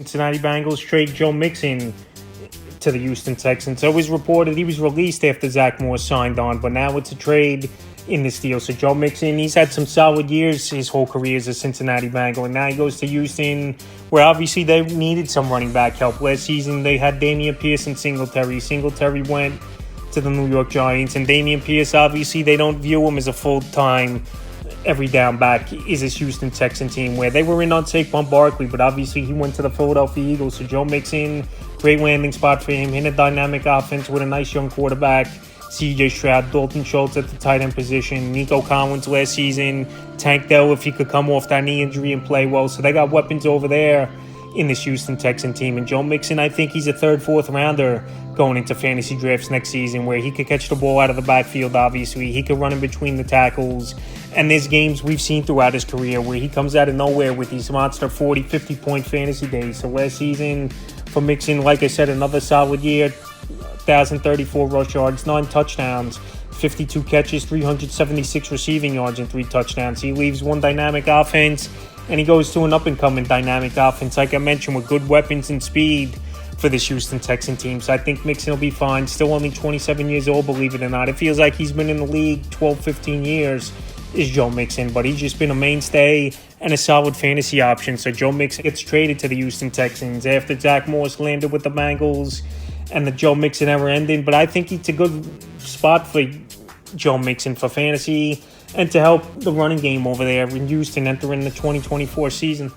Cincinnati Bengals trade Joe Mixon to the Houston Texans. It was reported he was released after Zach Moore signed on, but now it's a trade in this deal. So Joe Mixon, he's had some solid years his whole career as a Cincinnati Bengal, and now he goes to Houston, where obviously they needed some running back help. Last season they had Damian Pierce and Singletary. Singletary went to the New York Giants, and Damian Pierce, obviously they don't view him as a full-time every down back is this Houston Texan team, where they were in on Saquon Barkley, but obviously he went to the Philadelphia Eagles. So Joe Mixon, great landing spot for him in a dynamic offense with a nice young quarterback, C.J. Stroud, Dalton Schultz at the tight end position, Nico Collins last season, Tank Dell if he could come off that knee injury and play well. So they got weapons over there in this Houston Texan team. And Joe Mixon, I think he's a third, fourth rounder going into fantasy drafts next season, where he could catch the ball out of the backfield. Obviously he could run in between the tackles, and there's games we've seen throughout his career where he comes out of nowhere with these monster 40-50 point fantasy days. So last season for Mixon, like I said, another solid year, 1,034 rush yards, 9 touchdowns, 52 catches, 376 receiving yards, and 3 touchdowns. He leaves one dynamic offense and he goes to an up-and-coming dynamic offense, like I mentioned, with good weapons and speed for this Houston Texan team. So I think Mixon will be fine. Still only 27 years old, believe it or not. It feels like he's been in the league 12, 15 years is Joe Mixon, but he's just been a mainstay and a solid fantasy option. So Joe Mixon gets traded to the Houston Texans after Zach Morris landed with the Bengals and the Joe Mixon ever ending. But I think it's a good spot for Joe Mixon for fantasy and to help the running game over there in Houston entering the 2024 season.